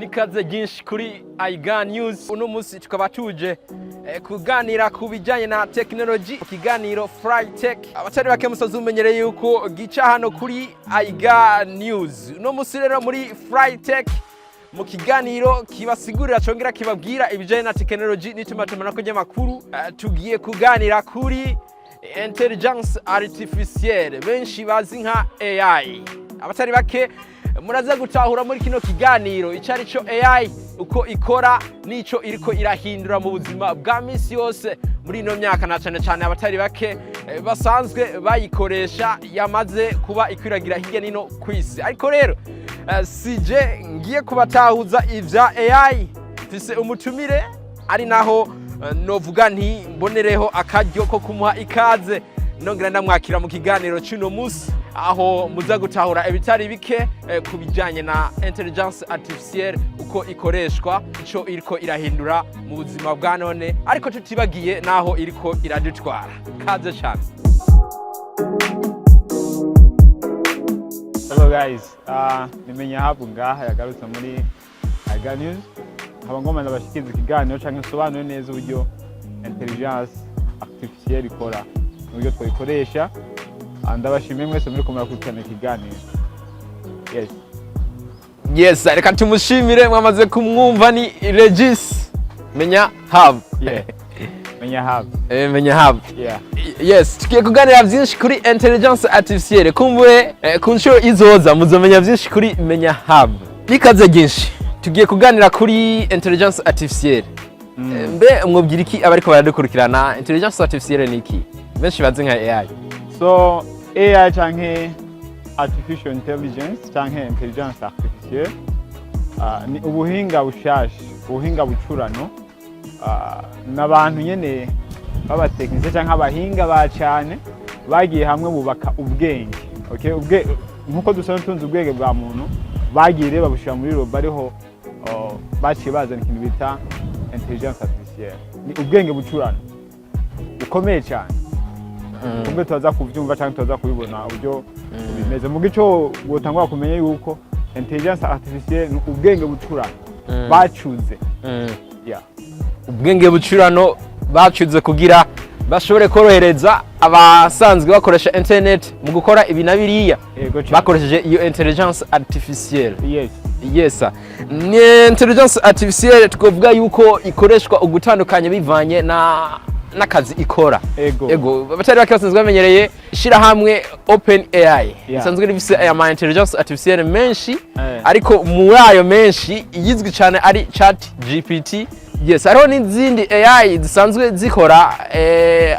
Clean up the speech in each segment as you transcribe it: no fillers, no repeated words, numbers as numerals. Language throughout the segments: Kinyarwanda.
Nikaze byinshi kuri IgaNews uno munsi tukaba tuje kuganira ku bijanye na technology kiganiro Frytech abatari bake musozi umenyereye yuko gica hano kuri IgaNews uno munsi rero muri Frytech mu kiganiro kibasigurira congera kibabwira ibijanye na technology n'itumatumana ko nyamakuru tugiye kuganira kuri intelligence artificielle benshi bazi nka AI abatari bake muraza gutahura muri kino kiganiro icari cyo AI uko ikora nico iriko irahindura mu buzima bwa misi yose muri ino myaka na cyane abatari bake basanzwe bayikoresha yamaze kuba ikwiragira hirya nino kwisi ariko rero sije ngiye kubatahuza ivya AI fise umutumire ari naho novuga nti mbonereho akaryo ko kumuha ikaze nongera ndamwakira mu kiganiro cy'uno musi aho muza gutahura ibitari bike ku bijanye na intelligence artificielle uko ikoreshwa ico iriko irahindura mu buzima bwa none ariko tutibagiye naho iriko iradutwara kaze cyane. Hello guys, ni Menya ngaha yagarutse muri IgaNews haba ngoma ndabashikiza ikiganiro canke nsobanure neza uburyo intelligence artificielle ikora uburyo twikoresha ndabashimiye mwese muri kumara kutana ikiganiro. Yes, reka tumushimire mwamaze kumwumva ni Regis Menya Menya Yes, tugiye kuganira byinshi kuri intelligence artificielle kumbuye ku nshuro izoza muzomenya byinshi kuri Menya bikaze byinshi tugiye kuganira kuri intelligence artificielle. Mbe mwobwira iki abariko baradukurikirana intelligence artificielle ni iki benshi bazi nka AI? So AI canke artificial intelligence canke intelligence artificielle ni ubuhinga bushasha ubuhinga bucurano n'abantu nyene baba technique canke abahinga ba cyane bagiye hamwe bubaka ubwenge. Okay, nkuko dusanzwe tunze ubwenge bwa muntu bagiye reba bushira muri robo ariho baciye bazana ikintu bita intelligence artificielle ni ubwenge bucurano bukomeye cyane kumbe tuza kuvyumva cyangwa tuza kubibona uburyo bimeze mu gico wotangwa kumenya yuko intelligence artificielle ni ubwenge bucurano bacuze ubwenge bucurano bacuze kugira bashobore korohereza abasanzwe bakoresha internet mu gukora ibinabiriya bakoresheje iyo intelligence artificielle. Yes, ni intelligence artificielle tukovuga yuko ikoreshwa ugutandukanye bivanye n'akazi ikora. Ego batari bakibasanzwe bamenyereye shira hamwe OpenAI isanzwe rifise aya intelligence artificielle menshi ariko muri ayo menshi yizwi cyane ari ChatGPT. Yes, hariho n'izindi AI zisanzwe zikora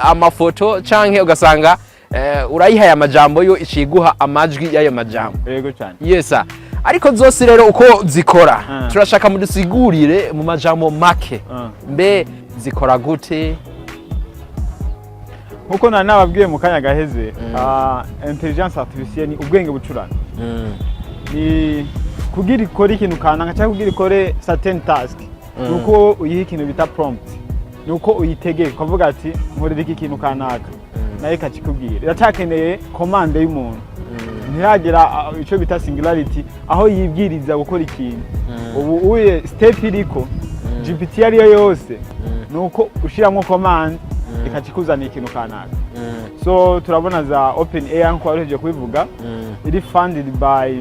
amafoto canke ugasanga urayihaye amajambo yo iciguha amajwi y'ayo majambo. Yego cyane. Yes, ariko zose rero uko zikora turashaka mudusigurire mu majambo make mbe zikora gute? Nkuko nababwiye mu kanya gaheze intelligence artificielle ni ubwenge bucurano ni kugira ikora ikintu kanaka cyangwa kugira ikore certain task nuko uyiha ikintu bita prompt nuko uyitegeka kuvuga ati nkorera iki kintu kanaka naye kacikubwira iracakeneye commande y'umuntu ntiragera ico bita singularity aho yibwiriza gukora ikintu ubu uye step iriko GPT yari yose nuko ushiramo command ikacikuzana ikintu kanaka. So turabona za OpenAI nko wareje kubivuga iri funded by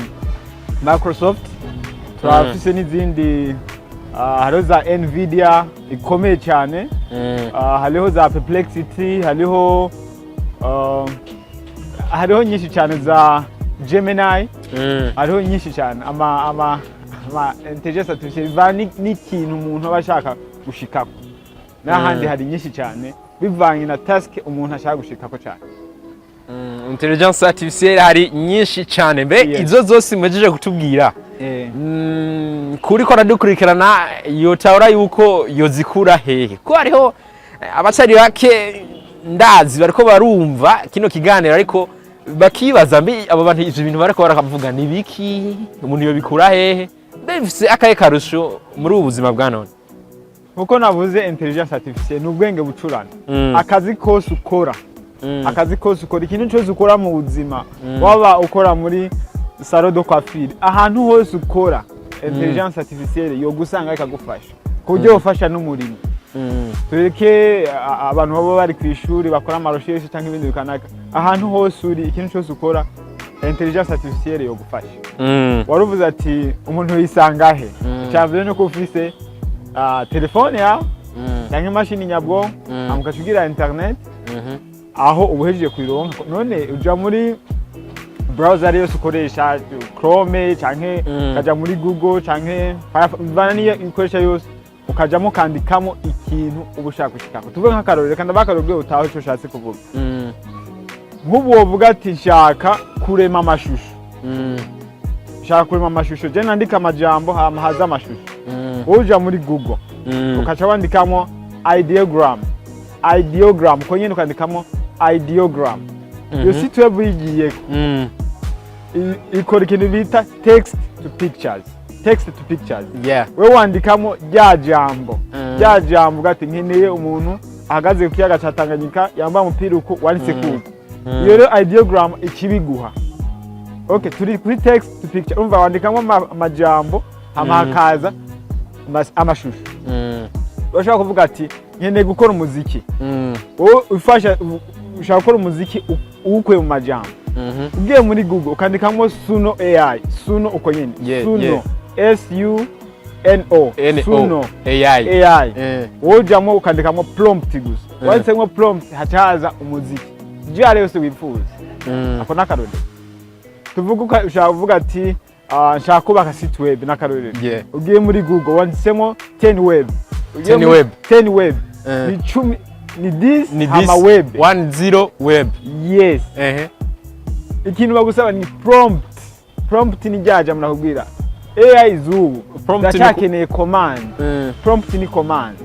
Microsoft turafise n'izindi hariho za Nvidia ikomeye cyane hariho za Perplexity hariho nyinshi cyane za Gemini hariho nyinshi cyane ama intelligence artificielle bivanye n'ikintu umuntu aba ashaka gushikako n'ahandi hari nyinshi cyane bivanye na task umuntu ashaka gushikako cyane. Intelligence artificielle hari nyinshi cyane mbe izo zose mwejeje kutubwira kuri ko radukurikirana yotahura yuko yozikura hehe ko hariho abatari bake ndazi bariko barumva kino kiganiro ariko bakibaza mbe abo bantu ivyo bintu bariko baravuga ni biki umuntu yobikura hehe mbe bifise akaye karusho muri ubu buzima bwa none? Nkuko navuze intelligence artificielle ni ubwenge bucurano akazi kose ukora ikintu cyose ukora mu buzima waba ukora muri salon de coiffure ahantu hose ukora intelligence artificielle yo gusanga ikagufasha ku buryo ufasha n'umurimo. Tureke abantu baba bari ku ishuri bakora amarosheshe cyangwa ibindi bikanaka, ahantu hose uri ikintu cyose ukora intelligence artificielle yo gufasha. Waruvuze ati umuntu yisanga he? Cyavuze no kufise telefone yawe cyangwa imashini nyabwonko amukacugira internet aho ubuhejeje kuyironka. None uja muri browser yose ukoresha Chrome canke ukaja muri Google canke Firefox ikoresha yose ukajamo kandikamo ikintu ubushaka gushikako. Tuvuge nk'akarorero kandi bakarobwe utaho ico ushatse kuvuga. Nk'ubu wovuga ati nshaka kurema amashusho. Nshaka kurema amashusho, je nandika amajambo hama haza amashusho. Uja muri Google ukaca wandikamo ideogram ko nyene ukandikamo ideogram. Yo site web yigiye ikora ikintu bita text to pictures. Yeah. We wandikamo rya jambo gati nkeneye umuntu ahagaze ku kiyaga ca Tanganyika yamba umupira uko wanditse ku. Iyo rero ideogram ikibiguha. Okay, turi kuri text to picture. Umva wandikamo amajambo hakaza amashusho. Urashaka kuvuga ati nkeneye gukora umuziki. Wowe ufasha ushaka gukora umuziki ukuye mu majambo. Ugiye muri Google ukandikamo Suno AI. Suno uko nyene. Suno SUNO. Suno AI. Wojamo ukandikamo prompt gusa. Wanditsemo prompt hacaza umuziki. Jare yose wifuza. Ako nakarode. Tuvuga ushaka kuvuga ati nshaka kubaka site web nakarode. Ugiye muri Google wanditsemo 10 web. Ni 10 ni this ama web 10 web. Yes. Ikintu bagusaba ni prompt ni jaja mnakubwira AI zubu ndacakeneye command. Prompt ni command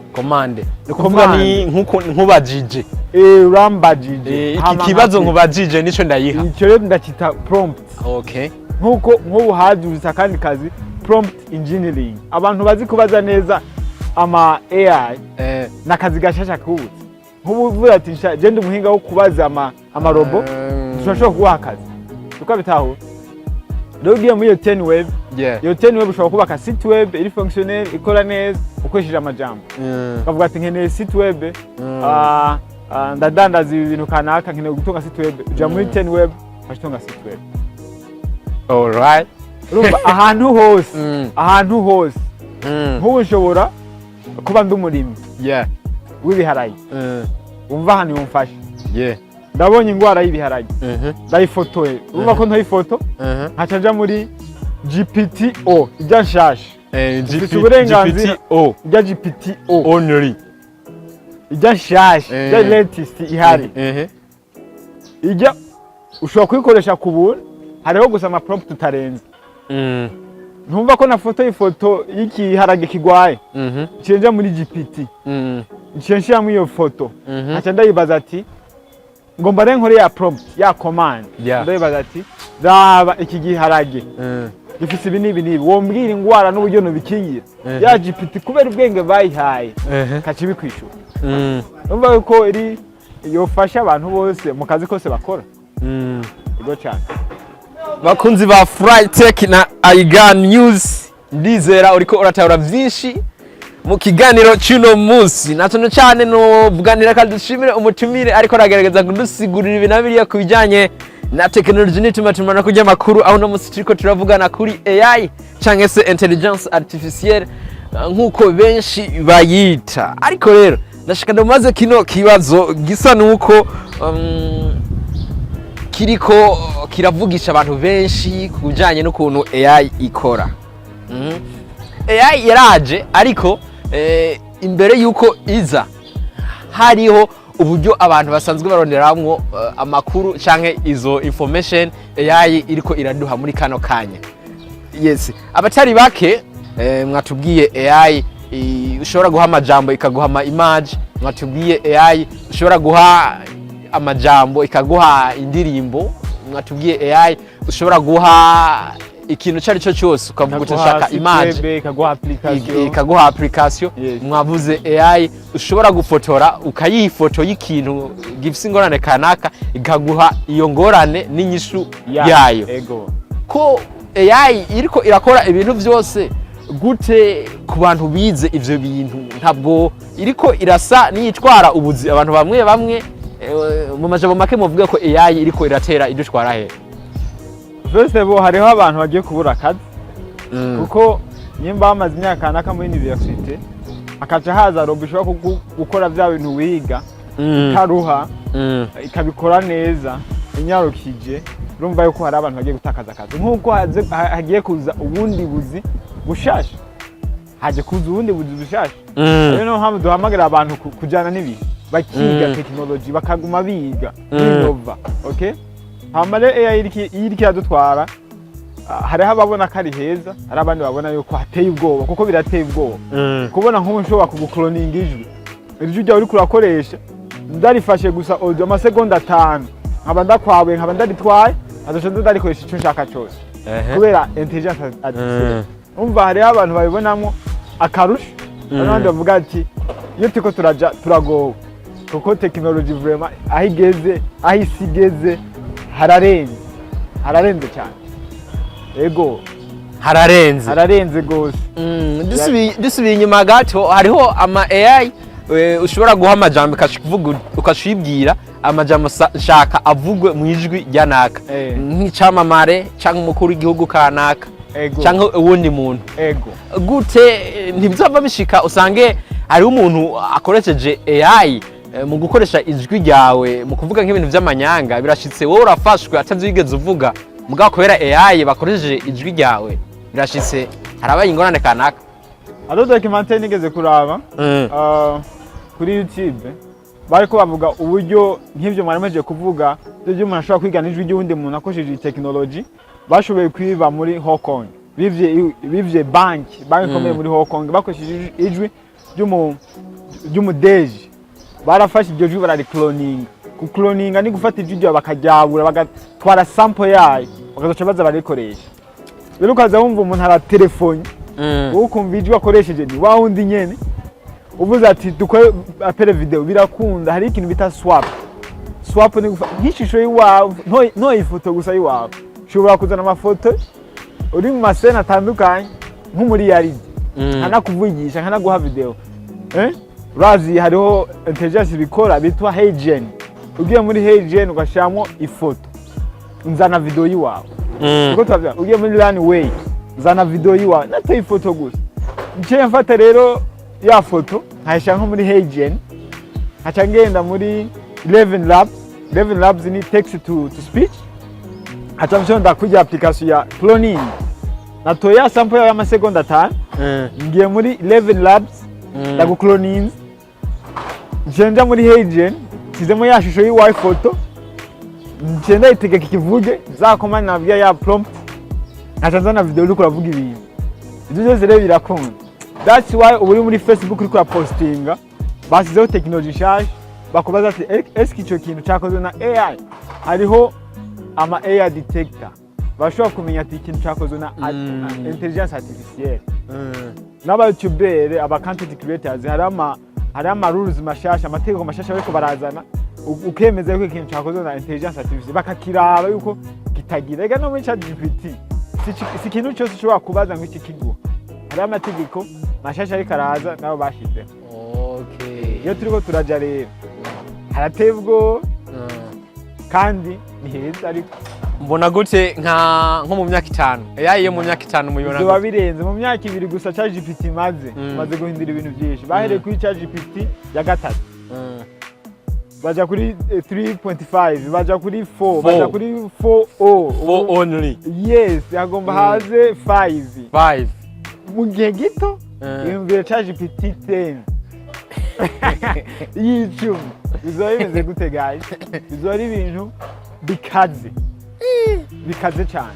kuvuga ni nkubajije urambajije iki kibazo nkubajije nico ndayiha icyo rero ndakita prompt. Okay, nk'ubu hajuza kandi kazi prompt engineering, abantu bazi kubaza neza ama AI nakazi gashasha kubutse. Nk'ubu vuga ati je ndi umuhinga wo kubaza amarobo dushobora kubaha akazi tukabitaho. Rero ugiye muri iyo 10 web, iyo 10 web ushobora kubaka site web iri fonctionnel ikora neza ukoresheje amajambo. Ukavuga ati nkeneye site web ndadandaza ibintu kanaka nkeneye gutunga site web, uja muri 10 web ukatunga site web. Alright. Urumva ahantu hose nk'ubu nshobora kuba ndi umurimi w'ibiharage. Umva hano yumfasha. Ndabonye ingwara y'ibiharage. Ndayifotoye. Urumva ko ntayifoto nkacaja muri GPT-O ijya nshasha. GPT-O ijya GPT-O only ijya nshasha ijya latest ihari. Ijya ushobora kuyikoresha ku buntu, hariho gusa ama prompt utarenze. Ntumva ko na ifoto y'ikiharage kigwaye cenja muri GPT censhira muri iyo foto aca ndayibaza ati ngomba renkore ya prompt ya command. Ndayibaza ati zaba iki giharage gifise ibi nibi wombwira ingwara n'uburyo nubikingira ya GPT kubera ubwenge bayihaye kaci bikwishura. Numva ko iri yofasha abantu bose mu kazi kose bakora. Ego cyane bakunzi ba Frytech na IgaNews, ndizera uriko uratahura vyinshi mu kiganiro cy'uno munsi. Natone cyane no vuganira kandi dushimire umutumire ariko aragerageza kudusigurira ibinabiriya ku bijanye na technology n'itumatuma no kujya makuru. Aho no munsi turiko turavugana kuri AI cyangwa se intelligence artificielle nkuko benshi bayita. Ariko rero ndashaka ndamaze kino kibazo gisa nuko kiriko kiravugisha abantu benshi kujanye n'ukuntu AI ikora. AI yaraje ariko imbere yuko iza hariho uburyo abantu basanzwe baronderamwo amakuru canke izo information AI iriko iraduha muri kano kanya. Yes, abatari bake mwatubwiye AI ushobora guha amajambo ikaguha ama image. Mwatubwiye AI ushobora guha amajambo ikaguha indirimbo. Mwatubwiye AI ushobora guha ikintu cyari cyo cyose ukavuga utashaka image ikaguha application. Mwavuze AI ushobora gufotora ukayifoto y'ikintu gifise ingorane kanaka ikaguha iyo ngorane n'inyishu yayo. Ego ko AI iriko irakora ibintu byose gute ku bantu bize ivyo bintu ntabwo iriko irasa niyitwara ubuzi abantu bamwe mu majambo make muvuga ko AI iriko iratera idutwara he? First of all hariho abantu bagiye kubura akazi kuko nyimba bamaze imyaka kanaka muri university akaca haza robo ishobora gukora vya bintu wiga ikaruha ikabikora neza inyarukije urumva yuko hari abantu bagiye gutakaza akazi nkuko hagiye kuza ubundi buzi bushasha haje kuza ubundi buzi bushasha rero hamwe duhamagara abantu kujana n'ibintu bakiga technology bakaguma biga inova okay hamare AI iriki yadutwara hariho ababona ko ari heza hari abandi babona yuko hateye ubwoba kuko birateye ubwoba kubona nk'ubu nshobora kugukloninga ijwi ryawe uri kurakoresha ndarifashe gusa audio amasegonda 5 nkaba ndakwawe nkaba ndaritwaye azoca ndarikoresha icyo nshaka cyose kubera intelligence artificielle umva hariho abantu babibonamo akarusho abandi bavuga ati iyo tiko turagowe kuko technology vraiment ahigeze ahisigeze hararenze cyane ego hararenze gose dusubiye inyuma gato hariho ama AI ushobora guha amajambo kashivuga ukashibwira amajambo shaka avugwe mu ijwi ryanaka nk'icamamare cyangwa umukuru w'igihugu kanaka cyangwa uwundi muntu gute ntibizava bishika usange hari umuntu akoresheje AI mu gukoresha ijwi ryawe mu kuvuga nk'ibintu by'amanyanga birashitse wowe urafashwe atavyo wigeze uvuga mugabo kubera AI bakoresheje ijwi ryawe birashitse harabaye ingorane kanaka. Alo documentaire nigeze kuraba kuri YouTube bariko bavuga uburyo nk'ivyo mwarimeje kuvuga byo umuntu ashobora kwigana ijwi ry'undi muntu akoresheje technology bashoboye kwiba muri Hong Kong bivye bank ikomeye muri Hong Kong bakoresheje ijwi ry'umudeji barafashe iryo jwi bararicloninga kucloninga ni gufata ijwi ryawe bakajyabura bagatwara sample yayo bakazoca baza barikoresha rero ukaza wumva umuntu ara telefone ukumva ijwi akoresheje ni wa wundi nyene uvuze ati dukore apere video birakunda hari ikintu bita swap ni nk'ishusho yiwawe no ifoto gusa yiwawe ushobora kuzana amafoto uri mu masena atandukanye nk'umuri yaridi nkanakuvugisha nkanaguha video urazi hariho intelligence bikora bitwa HeyGen ugiye muri HeyGen ugashiramo ifoto nzana video yiwawe uko twavya ugiye muri Runway nzana video yiwawe nato ifoto gusa nje mfata rero ya foto nkayishyira nko muri HeyGen haca ngenda muri 11 labs ni text to speech haca mshonda kuja application ya cloning natoya sample ya amasegonda 5 ngiye muri 11 labs ndagucloning njenda muri HeyGen kizemo ya shusho yiwawe foto njenda itegeka kivuge za command nabya ya prompt nkatanzana video uri kuravuga ibintu ibyo byose rero birakunda. That's why uri muri Facebook uri kura postinga basizeho technology shaje bakubaza ati eski ico kintu cyakozwe na AI hariho ama AI detector bashobora kumenya ati ikintu cyakozwe na intelligence artificielle n'aba YouTuber aba content creators hari ama rules mashasha amategeko mashasha bariko barazana ukemeza yuko ikintu cyakozwe na intelligence artificielle bakakiraba yuko kitagira ega no muri ChatGPT si ikintu cyose ushobora kubaza ngo iki kiguha hari amategeko mashasha ariko araza nabo bashize. Okay, iyo turiko turaja rero haratebwo kandi ni heza ariko mbona gute nko mu myaka 5 AI yo mu myaka 5 muyibona zo babirenze mu myaka 2 gusa ChatGPT maze guhindura ibintu byinshi bahereye kuri ChatGPT ya gatatu baja kuri 3.5 baja kuri 4 baja kuri 4 only yes yagomba haze 5 mu gihe gito yumvira ChatGPT 10 y'icumi bizoba bimeze gute guys bizoba ari ibintu bikaze cyane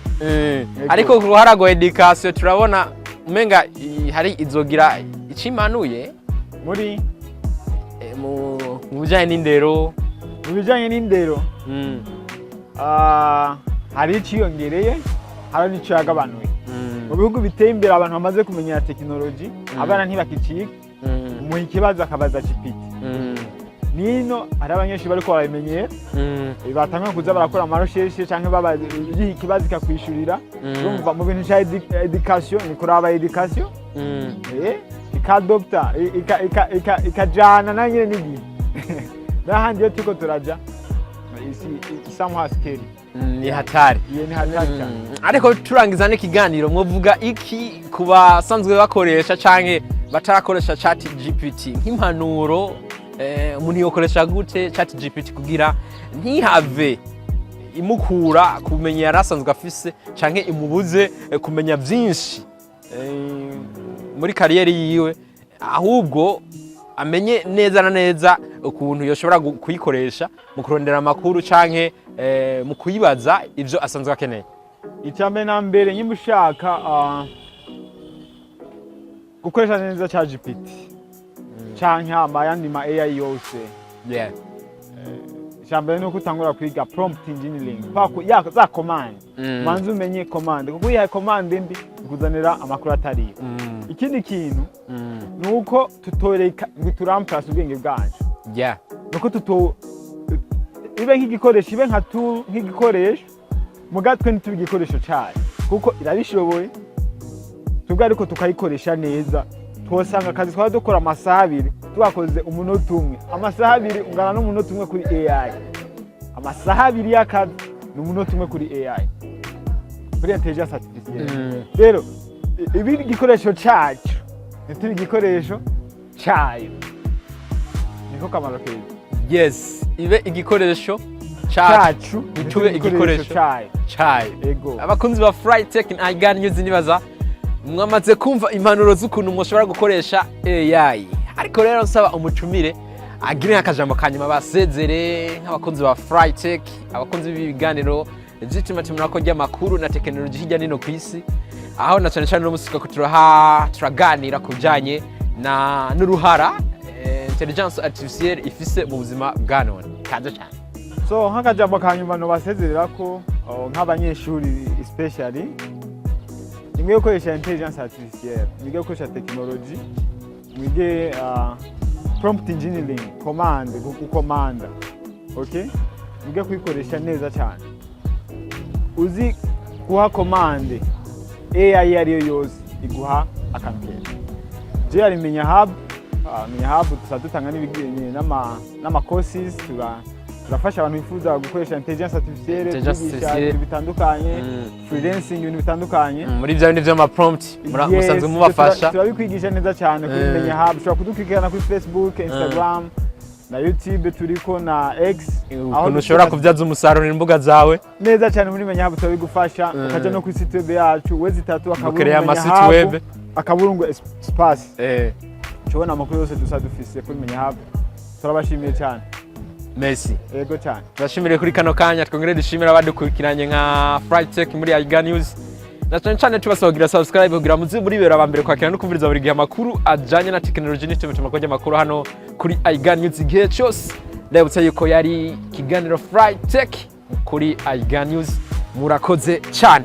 ariko ku ruhara rwa education turabona umenga hari izogira ikimanuye muri mu bijanye n'indero hari iciyongereye hari n'icyo yagabanuye mu bihugu biteye imbere abantu bamaze kumenya technology abana ntibakiciga mu ikibazo akabaza GPT nino ari abanyeshuri bariko barabimenyera batangiye kuza barakora amarosheshe canke babagiye ikibazo ikakwishurira urumva mu bintu cya education ni kuraba education ikadopta ikajana nanyene n'igihe n'ahandi yo turiko turaja isamuha scale ni hatari ni hatari cyane ariko turangiza n'ikiganiro mwovuga iki ku basanzwe bakoresha canke batarakoresha chat GPT nk'impanuro umuntu yokoresha gute chat GPT kugira ntihave imukura kumenya yarasanzwe afise canke imubuze kumenya vyinshi muri kariyeri yiwe ahubwo amenye neza na neza ukuntu yoshobora kuyikoresha mu kurondera amakuru canke mu kuyibaza ivyo asanzwe akeneye. Icyambere na mbere nyimba ushaka gukoresha neza chat GPT canke amayandi ma AI yose icyambere nuko utangura kwiga prompt engineering pako za command manzi umenye command kuko iyi command mbi ikuzanira amakuru atariyo. Ikindi kintu nuko tutoreka ngituramplasa ubwenge bwacu nuko ibe nk'igikoresho ibe nka tool nk'igikoresho mugatwe ntitubigikoresho cyane kuko irabishoboye tubwo ariko tukayikoresha neza twosanga akazi twaba dukora amasaha 2 twakoze umunota umwe amasaha 2 ungana n'umunota umwe kuri AI amasaha 2 y'akazi n'umunota umwe kuri AI kuri intelligence artificielle rero ibi igikoresho cyacu nitubi igikoresho cyayo niko kamaro keza. Yes, ibe igikoresho cyacu nitube igikoresho cyayo ego. Abakunzi ba Frytech na IgaNews nibaza mwamaze kumva impanuro z'ukuntu mushobora gukoresha AI ariko rero nsaba umucumire agire akajambo kanyuma basezere nk'abakunzi ba Frytech abakunzi b'ibiganiro legitimate murako ry'amakuru na technology hirya nino kwisi aho na cyane cyane no musika ko turaganira kubijanye na n'uruhara intelligence artificielle ifise mu buzima bwa none kaje cyane. So nk'akajambo kanyuma no basezerera ko nk'abanyeshuri especially nimwe gukoresha intelligence artificielle nimwe gukoresha technology mwige prompt engineering command gukomanda okay mwige kwikoresha neza cyane uzi guha command AI ariyo yose iguha akankera je ari Menya hub tusadutanga n'ibigenge n'ama courses turafasha abantu bifuza gukoresha intelligence artificielle bitandukanye freelancing ibintu bitandukanye muri bya bindi by'ama prompt musanzwe mubafasha turabikwigisha neza cyane kuri Menya hub ushobora kudukurikirana kuri Facebook Instagram na YouTube turiko na X aho ushobora kubyaza umusaruro imbuga zawe neza cyane muri Menya hub turabigufasha ukaja no kuri site web yacu wezi 3 akaburungu espace Chobona amakuru yose dusadufise kuri Menya hub turabashimiye cyane. Merci. Yego cyane. Turashimire kuri kano kanya twongere dushimira abadukurikiranye nka Frytech muri IgaNews. Na cyane tubasaba kugira subscribe kugira muzi muri bera bambere kwakira no kumviriza buri gihe amakuru ajanye na technology n'iteme tumakojya amakuru hano kuri IgaNews igihe cyose. Ndabutsa yuko yari kiganiro Frytech kuri IgaNews murakoze cyane.